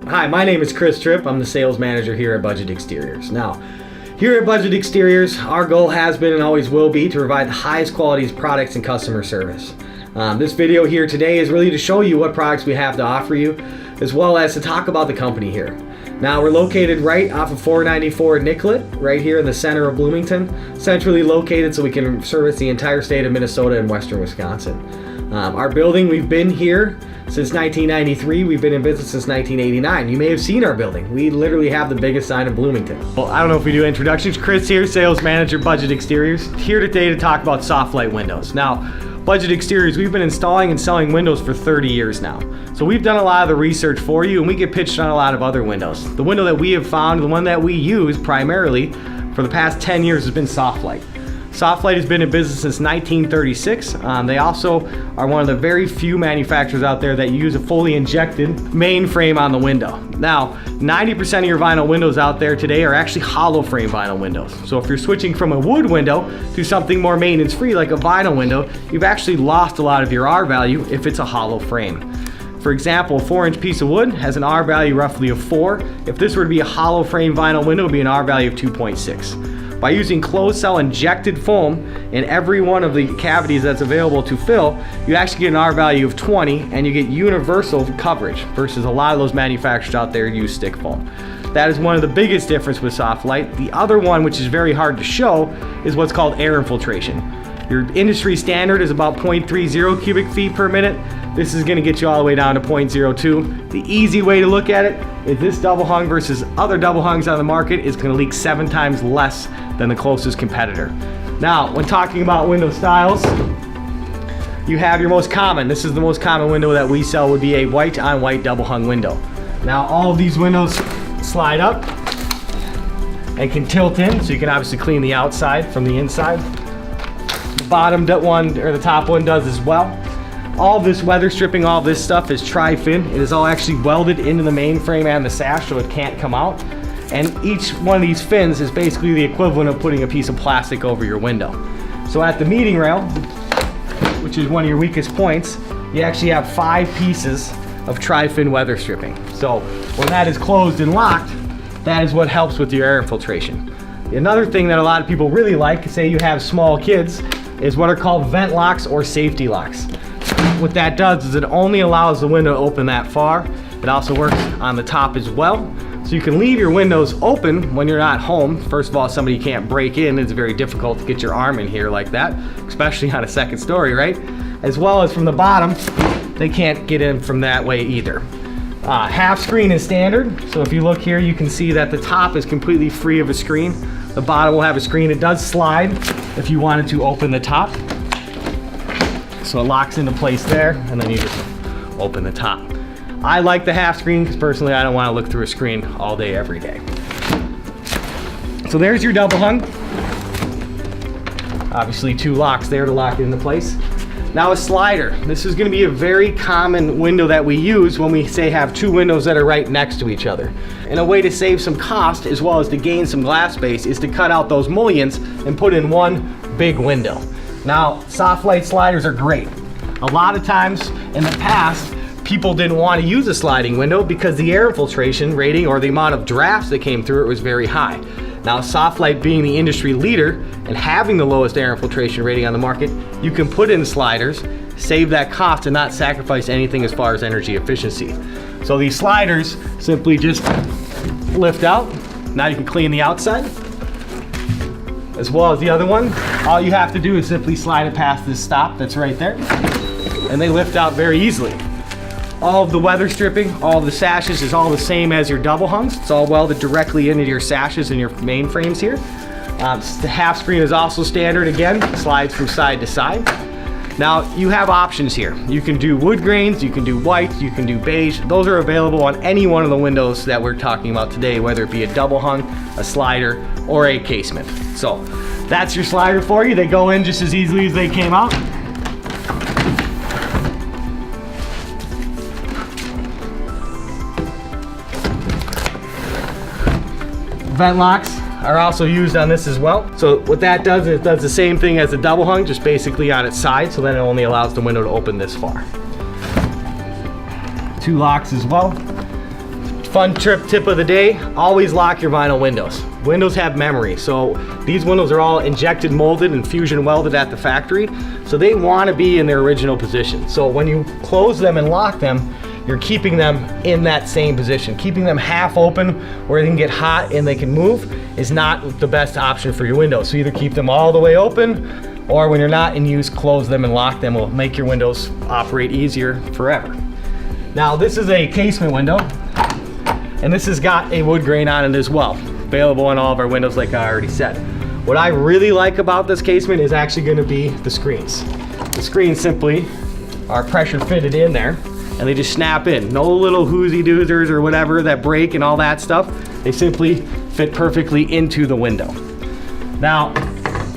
Hi, my name is Chris Tripp. I'm the sales manager here at Budget Exteriors. Now, here at Budget Exteriors, our goal has been and always will be to provide the highest quality products and customer service. This video here today is really to show you what products we have to offer you, as well as to talk about the company here. Now, we're located right off of 494 Nicollet, right here in the center of Bloomington, centrally located so we can service the entire state of Minnesota and western Wisconsin. Our building, we've been here since 1993. We've been in business since 1989. You may have seen our building. We literally have the biggest sign in Bloomington. Well, I don't know if we do introductions. Chris here, sales manager, Budget Exteriors, here today to talk about Soft-Lite windows. Now, Budget Exteriors, we've been installing and selling windows for 30 years now. So we've done a lot of the research for you, and we get pitched on a lot of other windows. The window that we have found, the one that we use primarily for the past 10 years has been Soft-Lite. Soft-Lite has been in business since 1936. They also are one of the very few manufacturers out there that use a fully injected main frame on the window. Now, 90% of your vinyl windows out there today are actually hollow frame vinyl windows. So if you're switching from a wood window to something more maintenance free like a vinyl window, you've actually lost a lot of your R value if it's a hollow frame. For example, a 4-inch piece of wood has an R value roughly of 4. If this were to be a hollow frame vinyl window, it would be an R value of 2.6. By using closed cell injected foam in every one of the cavities that's available to fill, you actually get an R value of 20 and you get universal coverage versus a lot of those manufacturers out there use stick foam. That is one of the biggest difference with Soft-Lite. The other one, which is very hard to show, is what's called air infiltration. Your industry standard is about 0.30 cubic feet per minute. This is gonna get you all the way down to 0.02. The easy way to look at it is this double hung versus other double hungs on the market is gonna leak 7 times less than the closest competitor. Now, when talking about window styles, you have your most common. This is the most common window that we sell, would be a white on white double hung window. Now, all of these windows slide up and can tilt in, so you can obviously clean the outside from the inside. The bottom one, or the top one, does as well. All this weather stripping, all this stuff is tri-fin. It is all actually welded into the main frame and the sash so it can't come out. And each one of these fins is basically the equivalent of putting a piece of plastic over your window. So at the meeting rail, which is one of your weakest points, you actually have 5 pieces of tri-fin weather stripping. So when that is closed and locked, that is what helps with your air infiltration. Another thing that a lot of people really like, say you have small kids, is what are called vent locks or safety locks. What that does is it only allows the window to open that far. It also works on the top as well. So you can leave your windows open when you're not home. First of all, somebody can't break in. It's very difficult to get your arm in here like that, especially on a second story, right? As well as from the bottom, they can't get in from that way either. Half screen is standard. So if you look here, you can see that the top is completely free of a screen. The bottom will have a screen. It does slide if you wanted to open the top. So it locks into place there, and then you just open the top. I like the half screen because personally I don't want to look through a screen all day, every day. So there's your double hung. Obviously 2 locks there to lock it into place. Now a slider. This is going to be a very common window that we use when we say have 2 windows that are right next to each other. And a way to save some cost as well as to gain some glass space is to cut out those mullions and put in one big window. Now, Soft-Lite sliders are great. A lot of times in the past, people didn't want to use a sliding window because the air infiltration rating or the amount of drafts that came through it was very high. Now, Soft-Lite being the industry leader and having the lowest air infiltration rating on the market, you can put in sliders, save that cost, and not sacrifice anything as far as energy efficiency. So these sliders simply just lift out. Now you can clean the outside, as well as the other one. All you have to do is simply slide it past this stop that's right there, and they lift out very easily. All of the weather stripping, all of the sashes is all the same as your double hungs. It's all welded directly into your sashes and your main frames here. The half screen is also standard again, slides from side to side. Now you have options here. You can do wood grains, you can do white, you can do beige. Those are available on any one of the windows that we're talking about today, whether it be a double hung, a slider, or a casement. So that's your slider for you. They go in just as easily as they came out. Vent locks are also used on this as well. So what that does is it does the same thing as the double hung, just basically on its side, so then it only allows the window to open this far. 2 locks as well. Fun tip of the day, always lock your vinyl windows. Windows have memory, so these windows are all injected molded and fusion welded at the factory, so they want to be in their original position. So when you close them and lock them, you're keeping them in that same position. Keeping them half open where they can get hot and they can move is not the best option for your windows. So either keep them all the way open, or when you're not in use, close them and lock them. Will make your windows operate easier forever. Now this is a casement window, and this has got a wood grain on it as well. Available on all of our windows like I already said. What I really like about this casement is actually going to be the screens. The screens simply are pressure fitted in there, and they just snap in. No little hoozy-doozers or whatever that break and all that stuff. They simply fit perfectly into the window. Now,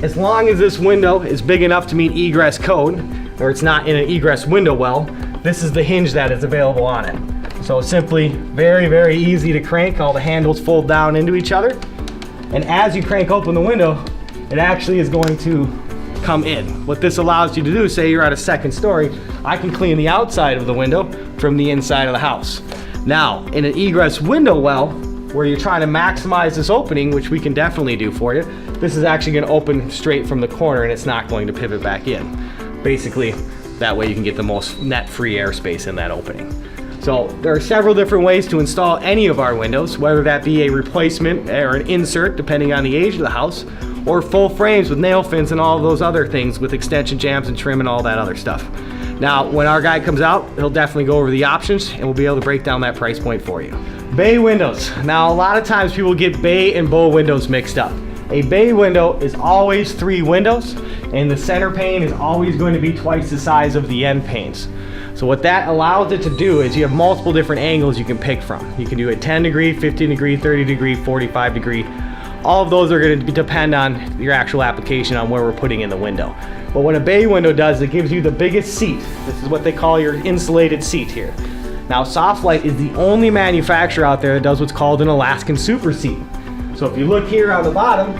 as long as this window is big enough to meet egress code, or it's not in an egress window well, this is the hinge that is available on it. So simply very, very easy to crank. All the handles fold down into each other. And as you crank open the window, it actually is going to come in. What this allows you to do, say you're at a second story, I can clean the outside of the window from the inside of the house. Now, in an egress window well, where you're trying to maximize this opening, which we can definitely do for you, this is actually going to open straight from the corner and it's not going to pivot back in. Basically, that way you can get the most net-free airspace in that opening. So there are several different ways to install any of our windows, whether that be a replacement or an insert, depending on the age of the house, or full frames with nail fins and all of those other things with extension jambs and trim and all that other stuff. Now, when our guy comes out, he'll definitely go over the options and we'll be able to break down that price point for you. Bay windows. Now, a lot of times people get bay and bow windows mixed up. A bay window is always 3 windows, and the center pane is always going to be twice the size of the end panes. So what that allows it to do is you have multiple different angles you can pick from. You can do a 10 degree, 15 degree, 30 degree, 45 degree. All of those are going to depend on your actual application on where we're putting in the window. But what a bay window does, it gives you the biggest seat. This is what they call your insulated seat here. Now, Softlight is the only manufacturer out there that does what's called an Alaskan Super Seat. So if you look here on the bottom,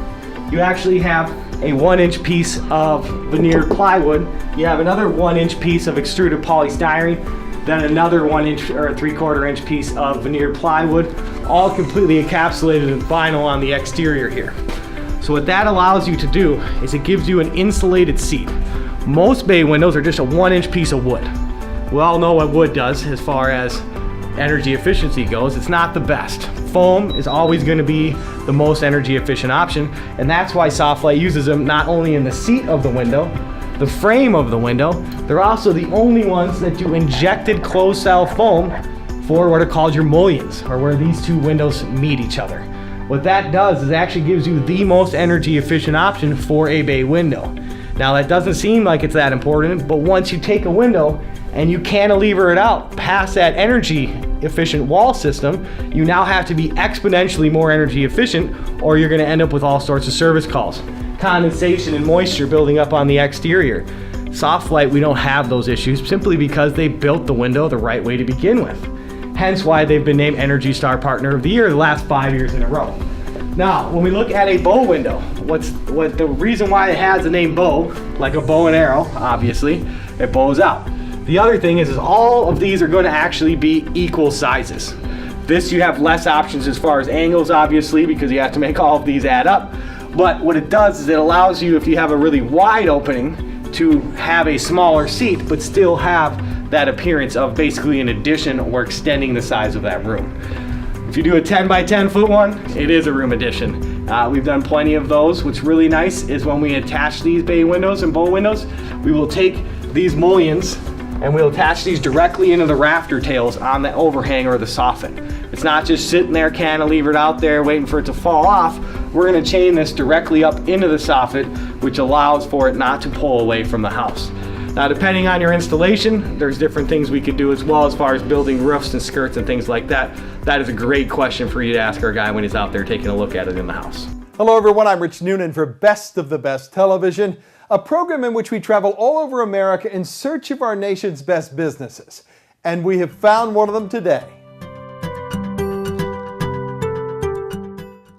you actually have a 1-inch piece of veneered plywood. You have another 1-inch piece of extruded polystyrene, then another 1-inch or 3/4-inch piece of veneered plywood, all completely encapsulated in vinyl on the exterior here. So what that allows you to do is it gives you an insulated seat. Most bay windows are just a 1-inch piece of wood. We all know what wood does as far as energy efficiency goes. It's not the best. Foam is always going to be the most energy efficient option, and that's why Softlight uses them not only in the seat of the window, the frame of the window, they're also the only ones that do injected closed cell foam for what are called your mullions, or where these two windows meet each other. What that does is it actually gives you the most energy efficient option for a bay window. Now, that doesn't seem like it's that important, but once you take a window and you cantilever it out past that energy efficient wall system, you now have to be exponentially more energy efficient, or you're going to end up with all sorts of service calls. Condensation and moisture building up on the exterior. Softlight, we don't have those issues simply because they built the window the right way to begin with. Hence why they've been named Energy Star Partner of the Year the last 5 years in a row. Now, when we look at a bow window, what the reason why it has the name bow, like a bow and arrow, obviously, it bows out. The other thing is all of these are going to actually be equal sizes. This, you have less options as far as angles, obviously, because you have to make all of these add up. But what it does is it allows you, if you have a really wide opening, to have a smaller seat, but still have that appearance of basically an addition or extending the size of that room. If you do a 10 by 10 foot one, it is a room addition. We've done plenty of those. What's really nice is when we attach these bay windows and bow windows, we will take these mullions and we'll attach these directly into the rafter tails on the overhang or the soffit. It's not just sitting there cantilevered out there waiting for it to fall off. We're going to chain this directly up into the soffit, which allows for it not to pull away from the house. Now, depending on your installation, there's different things we could do as well as far as building roofs and skirts and things like that. That is a great question for you to ask our guy when he's out there taking a look at it in the house. Hello everyone, I'm Rich Noonan for Best of the Best Television, a program in which we travel all over America in search of our nation's best businesses. And we have found one of them today.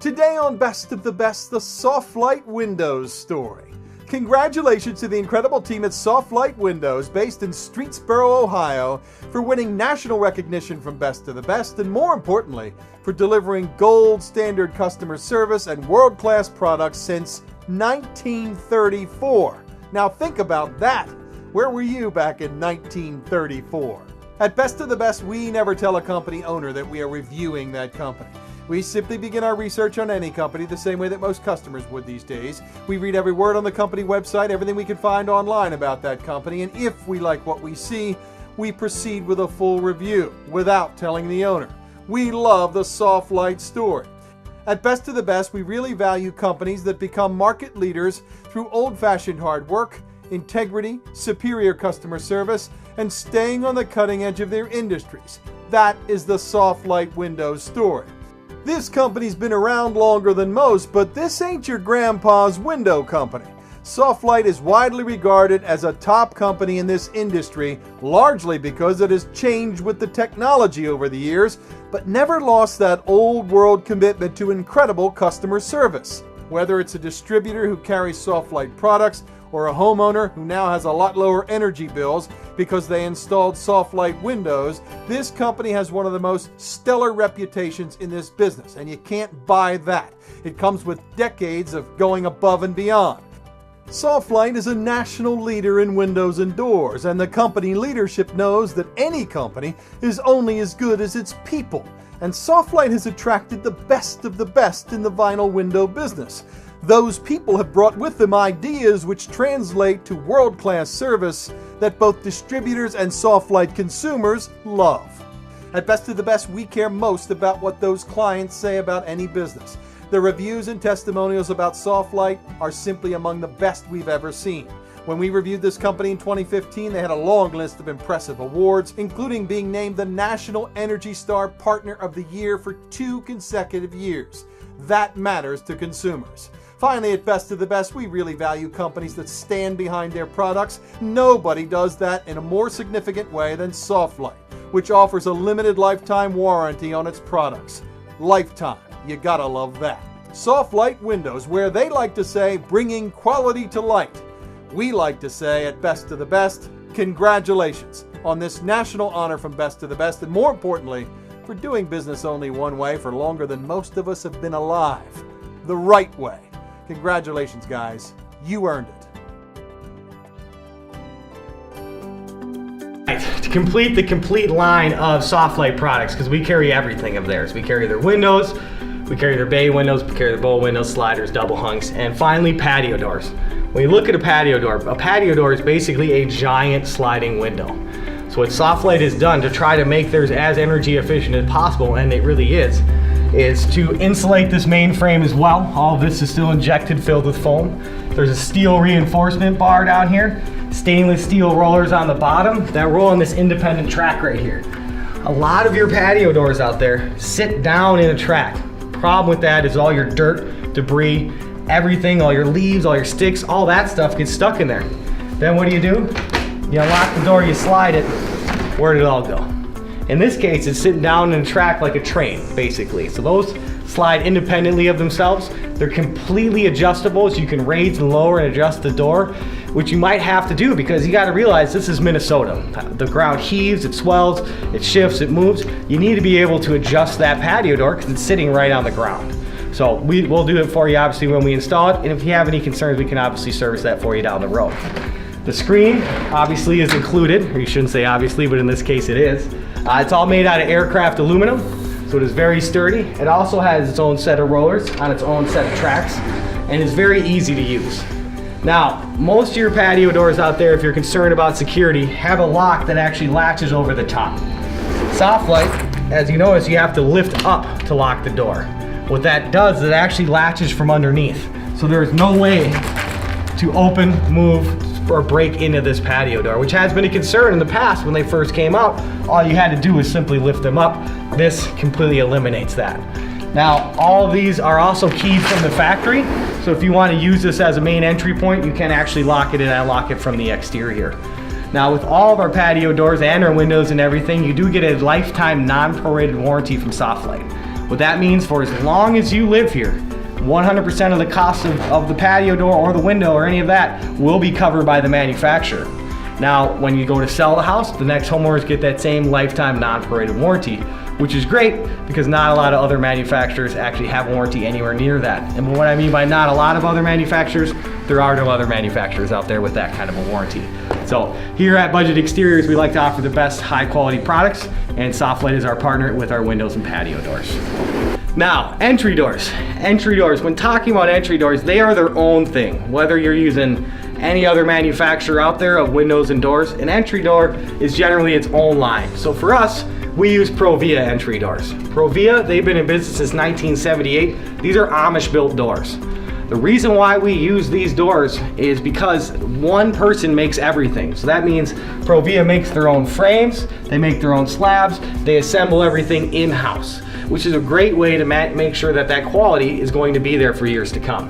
Today on Best of the Best, the Softlight Windows story. Congratulations to the incredible team at Softlight Windows, based in Streetsboro, Ohio, for winning national recognition from Best of the Best, and more importantly, for delivering gold standard customer service and world-class products since 1934. Now think about that. Where were you back in 1934? At Best of the Best, we never tell a company owner that we are reviewing that company. We simply begin our research on any company the same way that most customers would these days. We read every word on the company website, everything we can find online about that company, and if we like what we see, we proceed with a full review without telling the owner. We love the Softlight story. At Best of the Best, we really value companies that become market leaders through old-fashioned hard work, integrity, superior customer service, and staying on the cutting edge of their industries. That is the Softlight Windows story. This company's been around longer than most, but this ain't your grandpa's window company. Softlight is widely regarded as a top company in this industry, largely because it has changed with the technology over the years, but never lost that old world commitment to incredible customer service. Whether it's a distributor who carries Softlight products or a homeowner who now has a lot lower energy bills because they installed Softlight Windows, this company has one of the most stellar reputations in this business, and you can't buy that. It comes with decades of going above and beyond. Softlight is a national leader in windows and doors, and the company leadership knows that any company is only as good as its people, and Softlight has attracted the best of the best in the vinyl window business. Those people have brought with them ideas which translate to world-class service that both distributors and Softlight consumers love. At Best of the Best, we care most about what those clients say about any business. The reviews and testimonials about Softlight are simply among the best we've ever seen. When we reviewed this company in 2015, they had a long list of impressive awards, including being named the National Energy Star Partner of the Year for 2 consecutive years. That matters to consumers. Finally, at Best of the Best, we really value companies that stand behind their products. Nobody does that in a more significant way than Softlight, which offers a limited lifetime warranty on its products. Lifetime. You gotta love that. Softlight Windows, where they like to say, bringing quality to light. We like to say at Best of the Best, congratulations on this national honor from Best of the Best, and more importantly, for doing business only one way for longer than most of us have been alive. The right way. Congratulations, guys. You earned it. To complete the complete line of Softlight products, because we carry everything of theirs. We carry their windows, we carry their bay windows, we carry their bow windows, sliders, double hunks, and finally patio doors. When you look at a patio door is basically a giant sliding window. So what Softlight has done to try to make theirs as energy efficient as possible, and it really is to insulate this main frame as well. All of this is still injected, filled with foam. There's a steel reinforcement bar down here, stainless steel rollers on the bottom that roll on this independent track right here. A lot of your patio doors out there sit down in a track. Problem with that is all your dirt, debris, everything, all your leaves, all your sticks, all that stuff gets stuck in there. Then what do? You unlock the door, you slide it. Where did it all go? In this case, it's sitting down in a track like a train, basically. So those slide independently of themselves. They're completely adjustable, so you can raise and lower and adjust the door, which you might have to do because you gotta realize this is Minnesota. The ground heaves, it swells, it shifts, it moves. You need to be able to adjust that patio door because it's sitting right on the ground. So we'll do it for you obviously when we install it, and if you have any concerns, we can obviously service that for you down the road. The screen obviously is included, or you shouldn't say obviously, but in this case it is. It's all made out of aircraft aluminum, so it is very sturdy. It also has its own set of rollers on its own set of tracks, and is very easy to use. Now, most of your patio doors out there, if you're concerned about security, have a lock that actually latches over the top. Softlight, as you notice, you have to lift up to lock the door. What that does is it actually latches from underneath, so there is no way to open, move, or break into this patio door, which has been a concern in the past when they first came out. All you had to do was simply lift them up. This completely eliminates that. Now, all of these are also keyed from the factory, so if you want to use this as a main entry point, you can actually lock it and unlock it from the exterior. Now, with all of our patio doors and our windows and everything, you do get a lifetime non-prorated warranty from Softlight. What that means, for as long as you live here, 100% of the cost of the patio door or the window or any of that will be covered by the manufacturer. Now, when you go to sell the house, the next homeowners get that same lifetime non-prorated warranty, which is great because not a lot of other manufacturers actually have warranty anywhere near that. And what I mean by not a lot of other manufacturers, there are no other manufacturers out there with that kind of a warranty. So here at Budget Exteriors, we like to offer the best high quality products, and Sofflight is our partner with our windows and patio doors. Now, entry doors. Entry doors, when talking about entry doors, they are their own thing. Whether you're using any other manufacturer out there of windows and doors, an entry door is generally its own line. So for us, we use Provia entry doors. Provia, they've been in business since 1978. These are Amish built doors. The reason why we use these doors is because one person makes everything. So that means Provia makes their own frames, they make their own slabs, they assemble everything in-house, which is a great way to make sure that that quality is going to be there for years to come.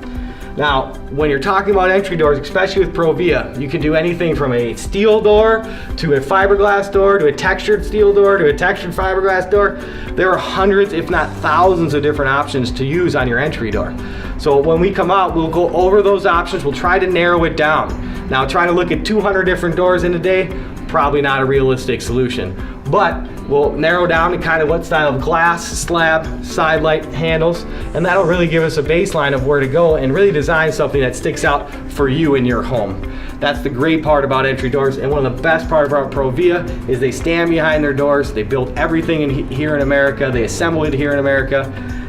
Now, when you're talking about entry doors, especially with Provia, you can do anything from a steel door to a fiberglass door to a textured steel door to a textured fiberglass door. There are hundreds, if not thousands, of different options to use on your entry door. So when we come out, we'll go over those options. We'll try to narrow it down. Now, trying to look at 200 different doors in a day, probably not a realistic solution. But we'll narrow down to kind of what style of glass, slab, side light, handles, and that'll really give us a baseline of where to go and really design something that sticks out for you in your home. That's the great part about entry doors, and one of the best part about Provia is they stand behind their doors. They build everything here in America. They assemble it here in America,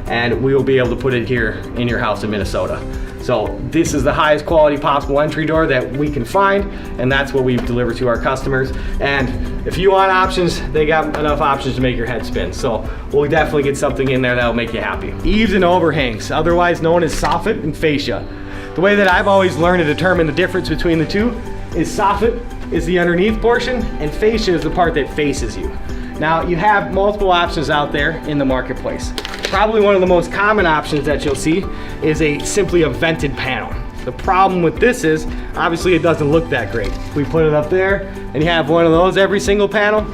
and we will be able to put it here in your house in Minnesota. So this is the highest quality possible entry door that we can find, and that's what we deliver to our customers. And if you want options, they got enough options to make your head spin. So we'll definitely get something in there that'll make you happy. Eaves and overhangs, otherwise known as soffit and fascia. The way that I've always learned to determine the difference between the two is soffit is the underneath portion and fascia is the part that faces you. Now, you have multiple options out there in the marketplace. Probably one of the most common options that you'll see is simply a vented panel. The problem with this is, obviously it doesn't look that great. We put it up there and you have one of those every single panel,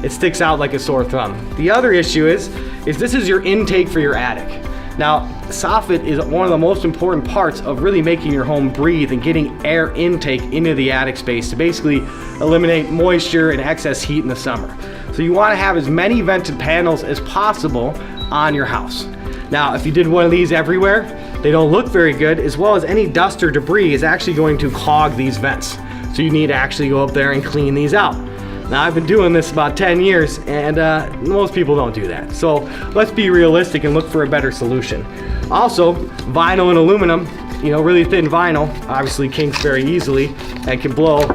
it sticks out like a sore thumb. The other issue is this is your intake for your attic. Now, soffit is one of the most important parts of really making your home breathe and getting air intake into the attic space to basically eliminate moisture and excess heat in the summer. So you want to have as many vented panels as possible on your house. Now, if you did one of these everywhere, they don't look very good, as well as any dust or debris is actually going to clog these vents. So you need to actually go up there and clean these out. Now, I've been doing this about 10 years and most people don't do that. So let's be realistic and look for a better solution. Also, vinyl and aluminum, really thin vinyl, obviously kinks very easily and can blow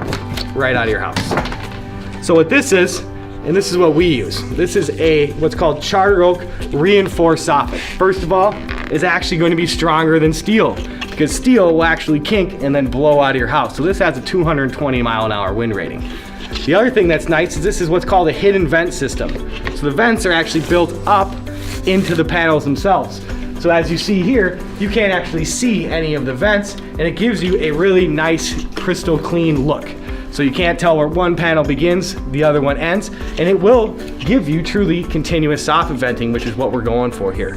right out of your house. So what this is, and this is what we use. This is what's called Charter Oak reinforced soffit. First of all, it's actually going to be stronger than steel because steel will actually kink and then blow out of your house. So this has a 220 mile an hour wind rating. The other thing that's nice is this is what's called a hidden vent system. So the vents are actually built up into the panels themselves. So as you see here, you can't actually see any of the vents, and it gives you a really nice crystal clean look. So you can't tell where one panel begins, the other one ends, and it will give you truly continuous soffit venting, which is what we're going for here.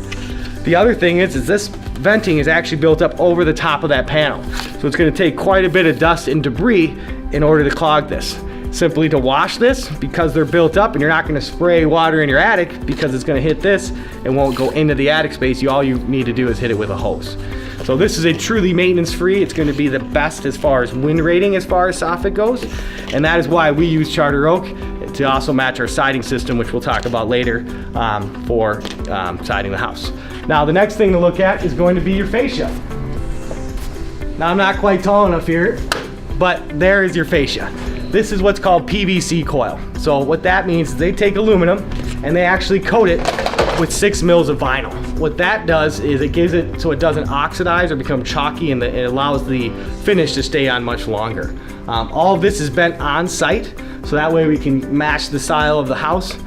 The other thing is this venting is actually built up over the top of that panel. So it's going to take quite a bit of dust and debris in order to clog this. Simply to wash this, because they're built up and you're not going to spray water in your attic because it's going to hit this and won't go into the attic space, all you need to do is hit it with a hose. So this is a truly maintenance free. It's going to be the best as far as wind rating as far as soffit goes, and that is why we use Charter Oak to also match our siding system, which we'll talk about later for siding the house. Now the next thing to look at is going to be your fascia. Now I'm not quite tall enough here, but there is your fascia. This is what's called PVC coil. So what that means is they take aluminum and they actually coat it with 6 mils of vinyl. What that does is it gives it so it doesn't oxidize or become chalky, and it allows the finish to stay on much longer. All of this is bent on site, so that way we can match the style of the house.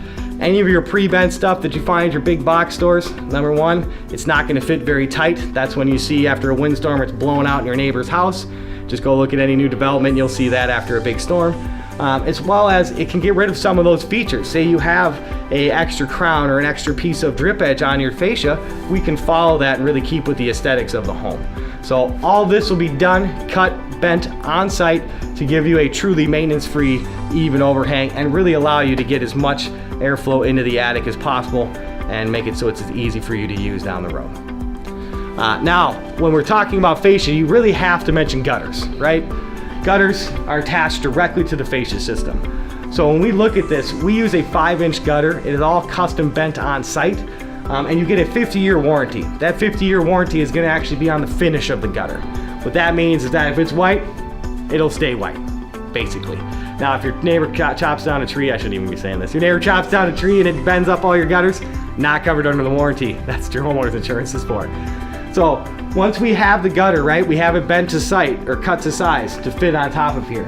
Any of your pre-bent stuff that you find at your big box stores, number one, it's not going to fit very tight. That's when you see after a windstorm it's blowing out in your neighbor's house. Just go look at any new development, you'll see that after a big storm. as well as it can get rid of some of those features. Say you have a extra crown or an extra piece of drip edge on your fascia, we can follow that and really keep with the aesthetics of the home. So all this will be done, cut, bent on site to give you a truly maintenance-free, even overhang and really allow you to get as much airflow into the attic as possible and make it so it's as easy for you to use down the road. Now, when we're talking about fascia, you really have to mention gutters, right? Gutters are attached directly to the fascia system. So when we look at this, we use a 5-inch gutter. It is all custom bent on site, and you get a 50-year warranty. That 50-year warranty is going to actually be on the finish of the gutter. What that means is that if it's white, it'll stay white, basically. Now, if your neighbor chops down a tree, I shouldn't even be saying this. Your neighbor chops down a tree and it bends up all your gutters, not covered under the warranty. That's what your homeowner's insurance is for. So once we have the gutter, right, we have it bent to site or cut to size to fit on top of here.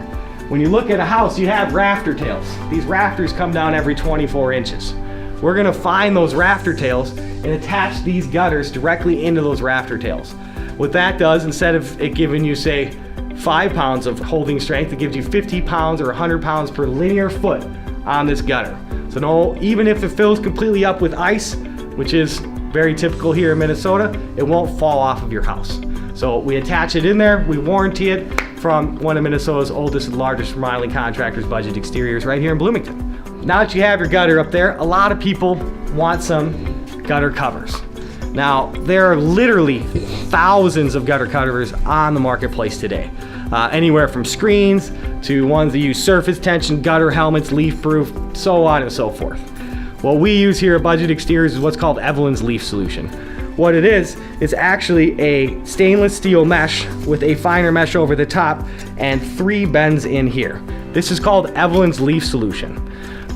When you look at a house, you have rafter tails. These rafters come down every 24 inches. We're gonna find those rafter tails and attach these gutters directly into those rafter tails. What that does, instead of it giving you, say, 5 pounds of holding strength, it gives you 50 pounds or 100 pounds per linear foot on this gutter. So no, even if it fills completely up with ice, which is very typical here in Minnesota, it won't fall off of your house. So we attach it in there, we warranty it from one of Minnesota's oldest and largest remodeling contractors, Budget Exteriors, right here in Bloomington. Now that you have your gutter up there, a lot of people want some gutter covers. Now, there are literally thousands of gutter covers on the marketplace today. Anywhere from screens to ones that use surface tension, gutter helmets, leaf proof, so on and so forth. What we use here at Budget Exteriors is what's called Evelyn's Leaf Solution. What it is actually a stainless steel mesh with a finer mesh over the top and 3 bends in here. This is called Evelyn's Leaf Solution.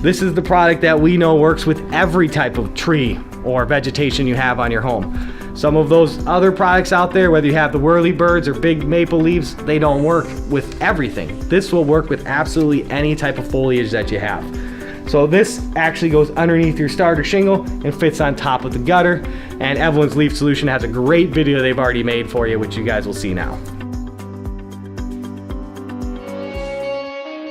This is the product that we know works with every type of tree or vegetation you have on your home. Some of those other products out there, whether you have the whirlybirds or big maple leaves, they don't work with everything. This will work with absolutely any type of foliage that you have. So this actually goes underneath your starter shingle and fits on top of the gutter. And Evelyn's Leaf Solution has a great video they've already made for you, which you guys will see now.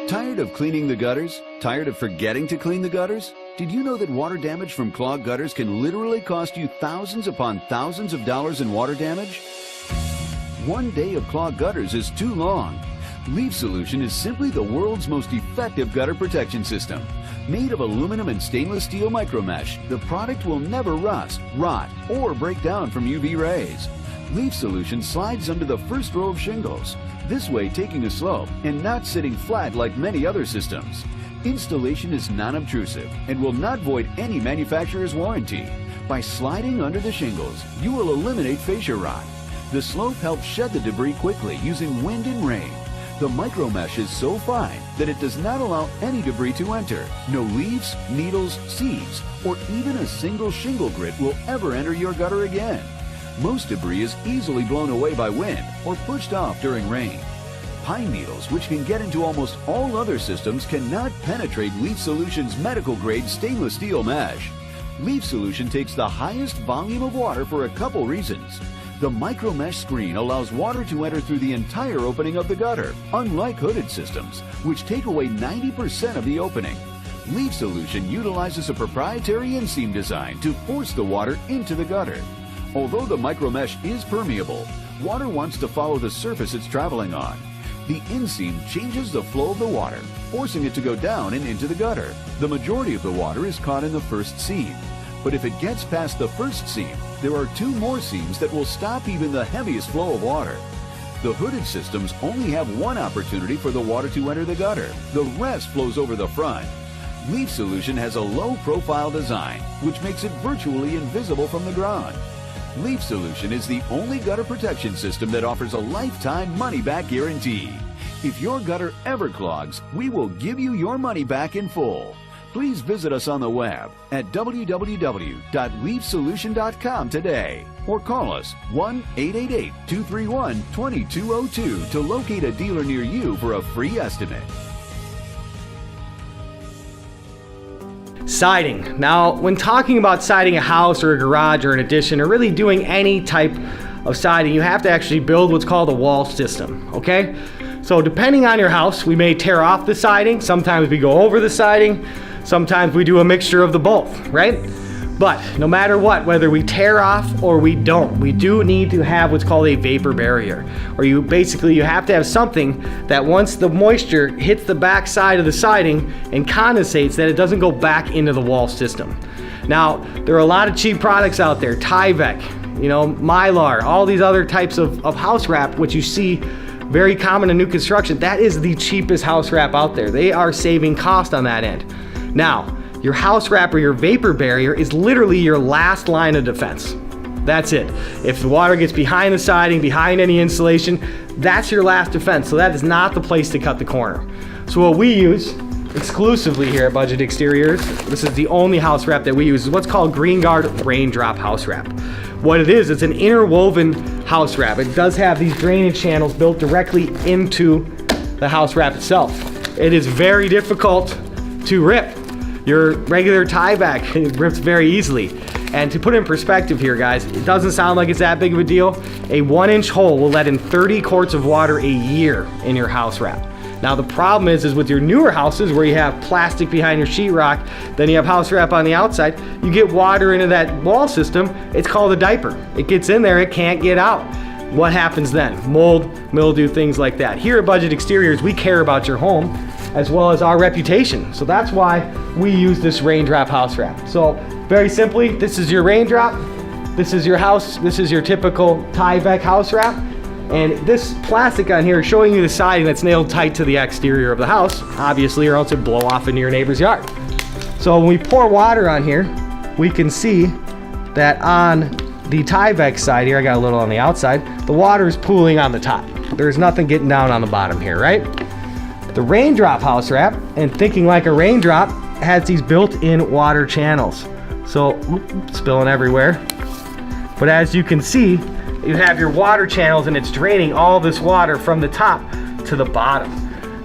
Tired of cleaning the gutters? Tired of forgetting to clean the gutters? Did you know that water damage from clogged gutters can literally cost you thousands upon thousands of dollars in water damage? One day of clogged gutters is too long. Leaf Solution is simply the world's most effective gutter protection system. Made of aluminum and stainless steel micromesh, the product will never rust, rot, or break down from UV rays. Leaf Solution slides under the first row of shingles, this way taking a slope and not sitting flat like many other systems. Installation is non-obtrusive and will not void any manufacturer's warranty. By sliding under the shingles, you will eliminate fascia rot. The slope helps shed the debris quickly using wind and rain. The micromesh is so fine that it does not allow any debris to enter. No leaves, needles, seeds, or even a single shingle grit will ever enter your gutter again. Most debris is easily blown away by wind or pushed off during rain. Pine needles, which can get into almost all other systems, cannot penetrate Leaf Solution's medical-grade stainless steel mesh. Leaf Solution takes the highest volume of water for a couple reasons. The micromesh screen allows water to enter through the entire opening of the gutter, unlike hooded systems, which take away 90% of the opening. Leaf Solution utilizes a proprietary inseam design to force the water into the gutter. Although the micromesh is permeable, water wants to follow the surface it's traveling on. The inseam changes the flow of the water, forcing it to go down and into the gutter. The majority of the water is caught in the first seam. But if it gets past the first seam, there are 2 more seams that will stop even the heaviest flow of water. The hooded systems only have 1 opportunity for the water to enter the gutter. The rest flows over the front. Leaf Solution has a low-profile design, which makes it virtually invisible from the ground. Leaf Solution is the only gutter protection system that offers a lifetime money-back guarantee. If your gutter ever clogs, we will give you your money back in full. Please visit us on the web at www.leafsolution.com today or call us 1-888-231-2202 to locate a dealer near you for a free estimate. Siding. Now, when talking about siding a house or a garage or an addition or really doing any type of siding, you have to actually build what's called a wall system, okay? So depending on your house, we may tear off the siding, sometimes we go over the siding, sometimes we do a mixture of the both, right? But no matter what, whether we tear off or we don't, we do need to have what's called a vapor barrier. Or you have to have something that once the moisture hits the back side of the siding and condensates, that it doesn't go back into the wall system. Now, there are a lot of cheap products out there, Tyvek, Mylar, all these other types of house wrap, which you see very common in new construction. That is the cheapest house wrap out there. They are saving cost on that end. Now, your house wrap or your vapor barrier is literally your last line of defense. That's it. If the water gets behind the siding, behind any insulation, that's your last defense. So that is not the place to cut the corner. So what we use exclusively here at Budget Exteriors, this is the only house wrap that we use, is what's called GreenGuard Raindrop House Wrap. What it is, it's an interwoven house wrap. It does have these drainage channels built directly into the house wrap itself. It is very difficult to rip. Your regular Tyvek rips very easily. And to put it in perspective here, guys, it doesn't sound like it's that big of a deal. A 1-inch hole will let in 30 quarts of water a year in your house wrap. Now the problem is with your newer houses where you have plastic behind your sheetrock, then you have house wrap on the outside, you get water into that wall system, it's called a diaper. It gets in there, it can't get out. What happens then? Mold, mildew, things like that. Here at Budget Exteriors, we care about your home as well as our reputation. So that's why we use this raindrop house wrap. So very simply, this is your raindrop, this is your house, this is your typical Tyvek house wrap. And this plastic on here is showing you the siding that's nailed tight to the exterior of the house, obviously, or else it'd blow off into your neighbor's yard. So when we pour water on here, we can see that on the Tyvek side here, I got a little on the outside, the water is pooling on the top. There's nothing getting down on the bottom here, right? The raindrop house wrap, and thinking like a raindrop, has these built-in water channels. So, spilling everywhere. But as you can see, you have your water channels and it's draining all this water from the top to the bottom.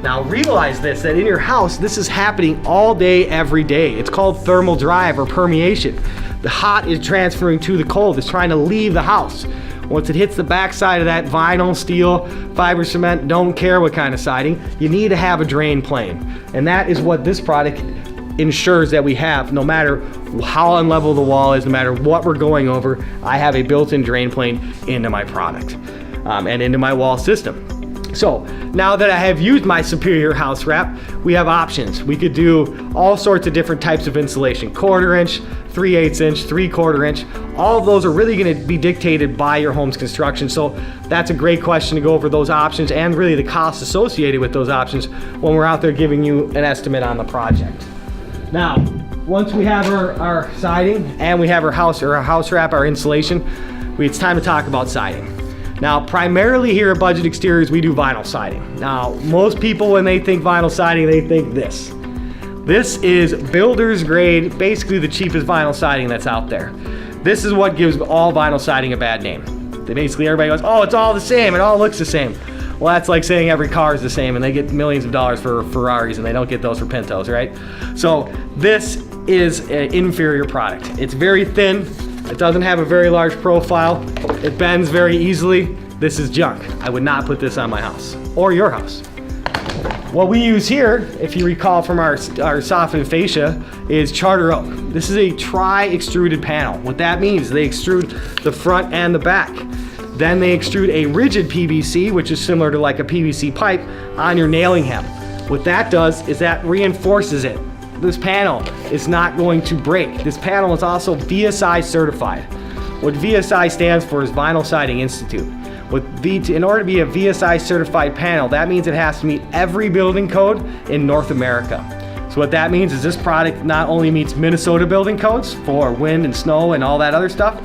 Now realize this, that in your house, this is happening all day, every day. It's called thermal drive or permeation. The hot is transferring to the cold. It's trying to leave the house. Once it hits the backside of that vinyl, steel, fiber cement, don't care what kind of siding, you need to have a drain plane. And that is what this product ensures that we have. No matter how unlevel the wall is, no matter what we're going over, I have a built-in drain plane into my product and into my wall system. So now that I have used my Superior house wrap, we have options. We could do all sorts of different types of insulation, 1/4 inch, 3/8 inch, 3/4 inch. All of those are really going to be dictated by your home's construction. So that's a great question to go over those options and really the costs associated with those options when we're out there giving you an estimate on the project. Now, once we have our siding and we have our house wrap, our insulation, it's time to talk about siding. Now, primarily here at Budget Exteriors, we do vinyl siding. Now, most people, when they think vinyl siding, they think this. This is builder's grade, basically the cheapest vinyl siding that's out there. This is what gives all vinyl siding a bad name. Basically, everybody goes, oh, it's all the same, it all looks the same. Well, that's like saying every car is the same and they get millions of dollars for Ferraris and they don't get those for Pintos, right? So this is an inferior product. It's very thin. It doesn't have a very large profile. It bends very easily. This is junk. I would not put this on my house or your house. What we use here, if you recall from our softened fascia, is Charter Oak. This is a tri-extruded panel. What that means is they extrude the front and the back. Then they extrude a rigid PVC, which is similar to like a PVC pipe, on your nailing hem. What that does is that reinforces it. This panel is not going to break. This panel is also VSI certified. What VSI stands for is Vinyl Siding Institute. In order to be a VSI certified panel, that means it has to meet every building code in North America. So what that means is this product not only meets Minnesota building codes for wind and snow and all that other stuff,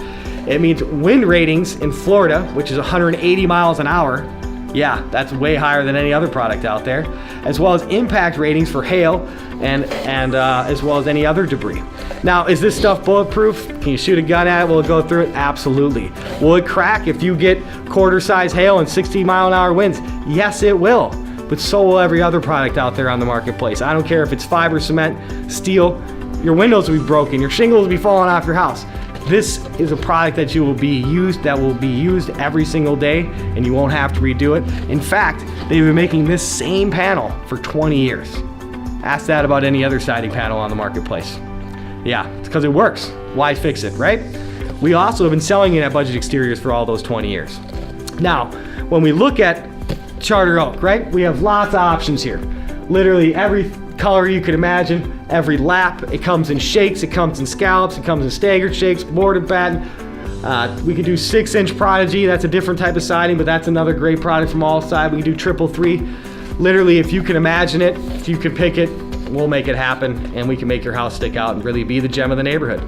it means wind ratings in Florida, which is 180 miles an hour. Yeah, that's way higher than any other product out there, as well as impact ratings for hail and as well as any other debris. Now, is this stuff bulletproof? Can you shoot a gun at it? Will it go through it? Absolutely. Will it crack if you get quarter-size hail and 60-mile-an-hour winds? Yes, it will. But so will every other product out there on the marketplace. I don't care if it's fiber cement, steel. Your windows will be broken. Your shingles will be falling off your house. This is a product that will be used every single day, and you won't have to redo it. In fact, they've been making this same panel for 20 years. Ask that about any other siding panel on the marketplace. Yeah, it's because it works. Why fix it, right? We also have been selling it at Budget Exteriors for all those 20 years. Now, when we look at Charter Oak, right? We have lots of options here. Literally every color you could imagine, every lap. It comes in shakes, it comes in scallops, it comes in staggered shakes, board and batten. We can do 6-inch Prodigy. That's a different type of siding, but that's another great product from Allside. We can do 333. Literally, if you can imagine it, if you can pick it, we'll make it happen, and we can make your house stick out and really be the gem of the neighborhood.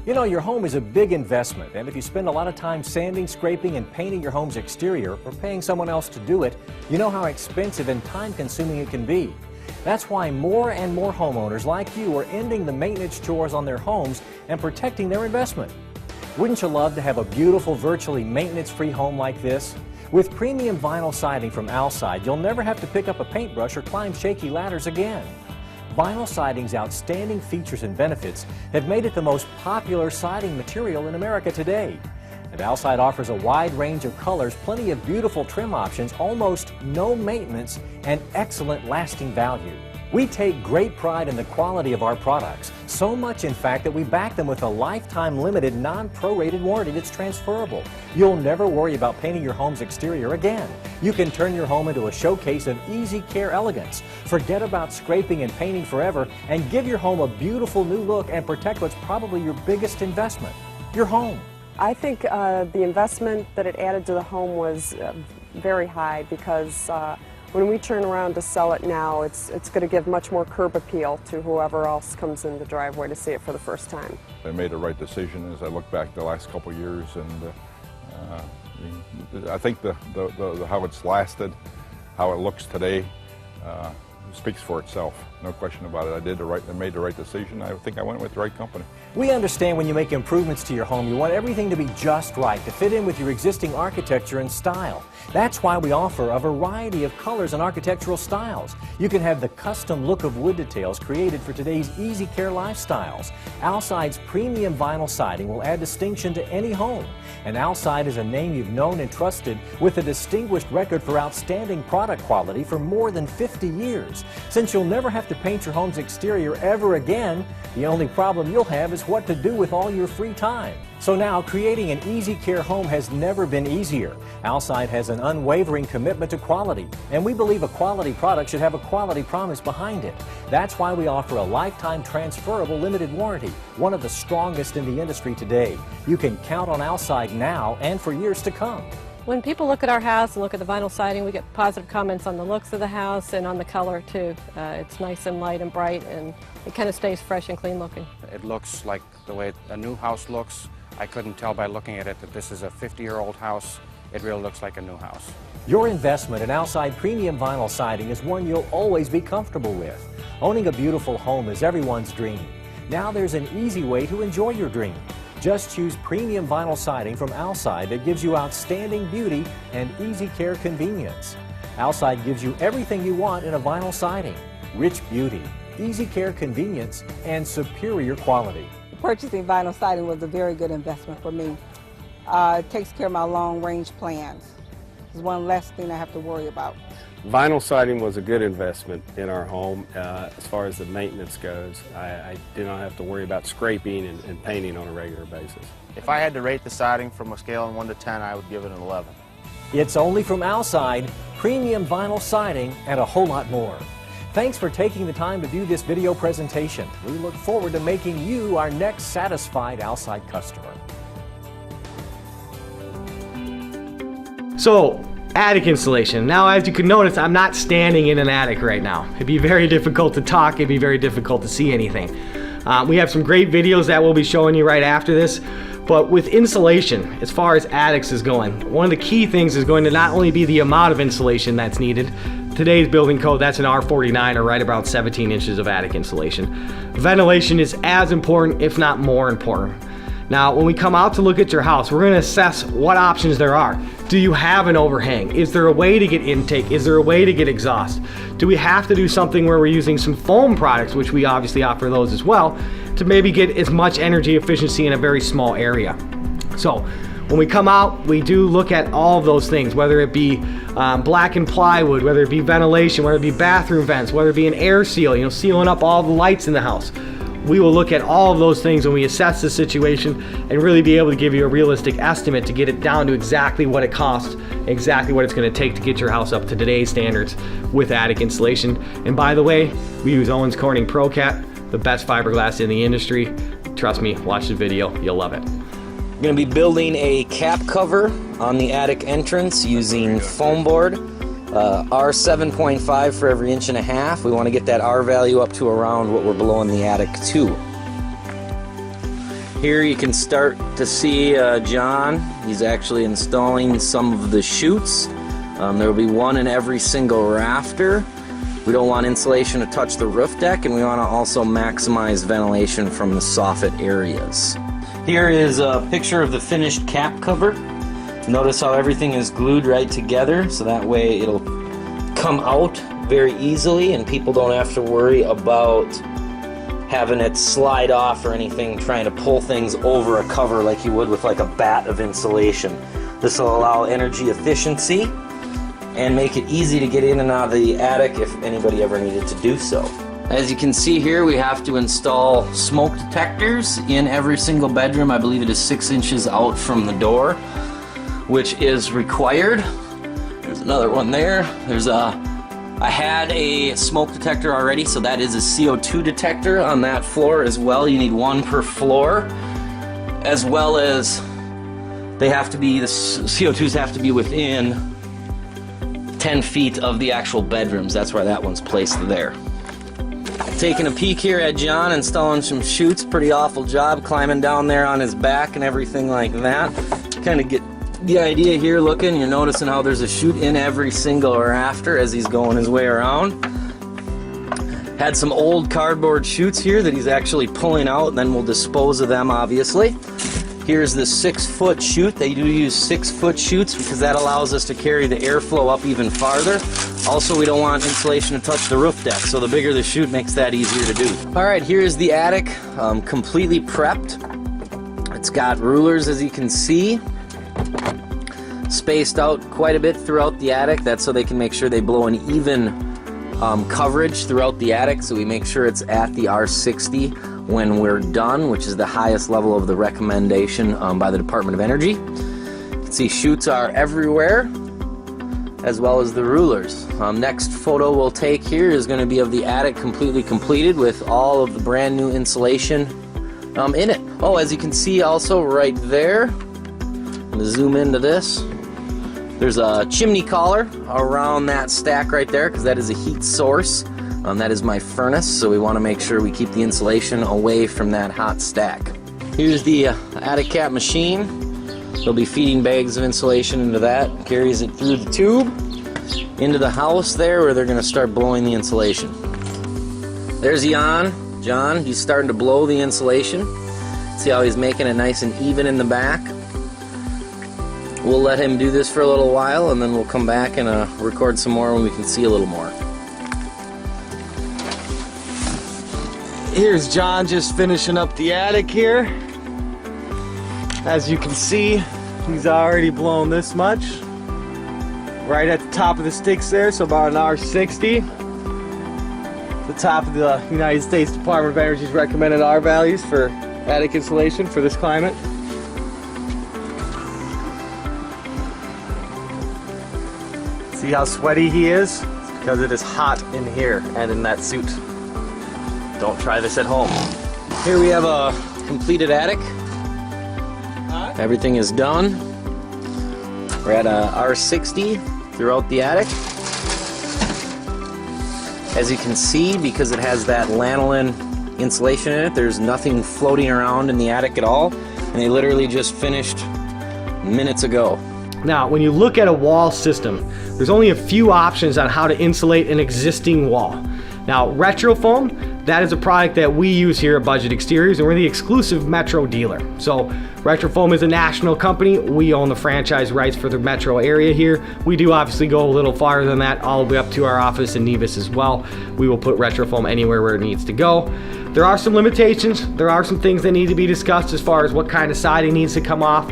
You know, your home is a big investment, and if you spend a lot of time sanding, scraping, and painting your home's exterior, or paying someone else to do it, you know how expensive and time-consuming it can be. That's why more and more homeowners like you are ending the maintenance chores on their homes and protecting their investment. Wouldn't you love to have a beautiful, virtually maintenance-free home like this? With premium vinyl siding from Alcide, you'll never have to pick up a paintbrush or climb shaky ladders again. Vinyl siding's outstanding features and benefits have made it the most popular siding material in America today. And Alcide offers a wide range of colors, plenty of beautiful trim options, almost no maintenance, and excellent lasting value. We take great pride in the quality of our products, so much in fact that we back them with a lifetime limited non-prorated warranty that's transferable. You'll never worry about painting your home's exterior again. You can turn your home into a showcase of easy care elegance. Forget about scraping and painting forever and give your home a beautiful new look and protect what's probably your biggest investment, your home. I think the investment that it added to the home was very high because when we turn around to sell it now, it's going to give much more curb appeal to whoever else comes in the driveway to see it for the first time. I made the right decision as I look back the last couple of years, and I think the how it's lasted, how it looks today, speaks for itself. No question about it. I made the right decision. I think I went with the right company. We understand when you make improvements to your home, you want everything to be just right, to fit in with your existing architecture and style. That's why we offer a variety of colors and architectural styles. You can have the custom look of wood details created for today's easy care lifestyles. Alcide's premium vinyl siding will add distinction to any home. And Alcide is a name you've known and trusted with a distinguished record for outstanding product quality for more than 50 years. Since you'll never have to paint your home's exterior ever again, the only problem you'll have is what to do with all your free time. So now, creating an easy care home has never been easier. Alcide has an unwavering commitment to quality, and we believe a quality product should have a quality promise behind it. That's why we offer a lifetime transferable limited warranty, one of the strongest in the industry today. You can count on Alcide now and for years to come. When people look at our house and look at the vinyl siding, we get positive comments on the looks of the house and on the color too. It's nice and light and bright, and it kind of stays fresh and clean looking. It looks like the way a new house looks. I couldn't tell by looking at it that this is a 50-year-old house. It really looks like a new house. Your investment in Alcide premium vinyl siding is one you'll always be comfortable with. Owning a beautiful home is everyone's dream. Now there's an easy way to enjoy your dream. Just choose premium vinyl siding from Alcide that gives you outstanding beauty and easy care convenience. Alcide gives you everything you want in a vinyl siding: rich beauty, easy care convenience, and superior quality. Purchasing vinyl siding was a very good investment for me. It takes care of my long-range plans. It's one less thing I have to worry about. Vinyl siding was a good investment in our home. As far as the maintenance goes, I did not have to worry about scraping and painting on a regular basis. If I had to rate the siding from a scale of 1 to 10, I would give it an 11. It's only from Alcide, premium vinyl siding, and a whole lot more. Thanks for taking the time to view this video presentation. We look forward to making you our next satisfied Alcide customer. So, attic installation. Now, as you can notice, I'm not standing in an attic right now. It'd be very difficult to talk. It'd be very difficult to see anything. We have some great videos that we'll be showing you right after this. But with insulation, as far as attics is going, one of the key things is going to not only be the amount of insulation that's needed. Today's building code, that's an R49, or right about 17 inches of attic insulation. Ventilation is as important, if not more important. Now, when we come out to look at your house, we're going to assess what options there are. Do you have an overhang? Is there a way to get intake? Is there a way to get exhaust? Do we have to do something where we're using some foam products, which we obviously offer those as well, to maybe get as much energy efficiency in a very small area? So when we come out, we do look at all of those things, whether it be blackened plywood, whether it be ventilation, whether it be bathroom vents, whether it be an air seal, you know, sealing up all the lights in the house. We will look at all of those things when we assess the situation and really be able to give you a realistic estimate to get it down to exactly what it costs, exactly what it's going to take to get your house up to today's standards with attic insulation. And by the way, we use Owens Corning ProCat, the best fiberglass in the industry. Trust me, watch the video, you'll love it. We're going to be building a cap cover on the attic entrance using foam board. R7.5 for every 1.5 inches. We want to get that R value up to around what we're below in the attic too. Here you can start to see John. He's actually installing some of the chutes. There will be one in every single rafter. We don't want insulation to touch the roof deck, and we want to also maximize ventilation from the soffit areas. Here is a picture of the finished cap cover. Notice how everything is glued right together, so that way it'll come out very easily and people don't have to worry about having it slide off or anything, trying to pull things over a cover like you would with like a bat of insulation. This will allow energy efficiency and make it easy to get in and out of the attic if anybody ever needed to do so. As you can see here, we have to install smoke detectors in every single bedroom. I believe it is 6 inches out from the door, which is required. There's another one there. I had a smoke detector already, so that is a CO2 detector on that floor as well. You need one per floor, as well as the CO2s have to be within 10 feet of the actual bedrooms. That's why that one's placed there. Taking a peek here at John installing some chutes. Pretty awful job climbing down there on his back and everything like that. Kind of get the idea here looking. You're noticing how there's a chute in every single rafter as he's going his way around. Had some old cardboard chutes here that he's actually pulling out, and then we'll dispose of them obviously. Here's the 6-foot chute. They do use 6-foot chutes because that allows us to carry the airflow up even farther. Also, we don't want insulation to touch the roof deck, so the bigger the chute makes that easier to do. All right, here's the attic, completely prepped. It's got rulers, as you can see, spaced out quite a bit throughout the attic. That's so they can make sure they blow an even coverage throughout the attic, so we make sure it's at the R60 when we're done, which is the highest level of the recommendation by the Department of Energy. You can see chutes are everywhere, as well as the rulers. Next photo we'll take here is going to be of the attic completely completed with all of the brand new insulation in it. Oh, as you can see also right there, I'm going to zoom into this. There's a chimney collar around that stack right there because that is a heat source. That is my furnace, so we want to make sure we keep the insulation away from that hot stack. Here's the attic cap machine. They'll be feeding bags of insulation into that. Carries it through the tube into the house there where they're going to start blowing the insulation. There's John, he's starting to blow the insulation. See how he's making it nice and even in the back. We'll let him do this for a little while and then we'll come back and record some more when we can see a little more. Here's John just finishing up the attic here. As you can see, he's already blown this much. Right at the top of the sticks there, so about an R60. The top of the United States Department of Energy's recommended R values for attic insulation for this climate. See how sweaty he is? It's because it is hot in here and in that suit. Don't try this at home. Here we have a completed attic. Everything is done. We're at a R60 throughout the attic. As you can see, because it has that lanolin insulation in it, there's nothing floating around in the attic at all. And they literally just finished minutes ago. Now, when you look at a wall system, there's only a few options on how to insulate an existing wall. Now, Retrofoam, that is a product that we use here at Budget Exteriors, and we're the exclusive Metro dealer. So Retrofoam is a national company. We own the franchise rights for the Metro area here. We do obviously go a little farther than that, all the way up to our office in Nevis as well. We will put Retrofoam anywhere where it needs to go. There are some limitations. There are some things that need to be discussed as far as what kind of siding needs to come off,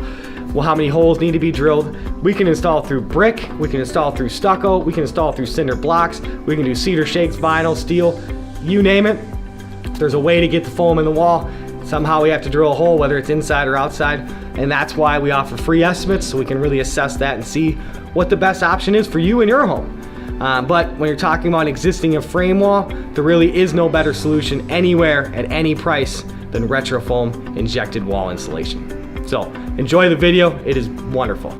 well, how many holes need to be drilled. We can install through brick, we can install through stucco, we can install through cinder blocks, we can do cedar shakes, vinyl, steel, you name it. There's a way to get the foam in the wall. Somehow we have to drill a hole, whether it's inside or outside, and that's why we offer free estimates so we can really assess that and see what the best option is for you and your home. But when you're talking about existing a frame wall, there really is no better solution anywhere at any price than Retrofoam injected wall insulation. So enjoy the video, it is wonderful.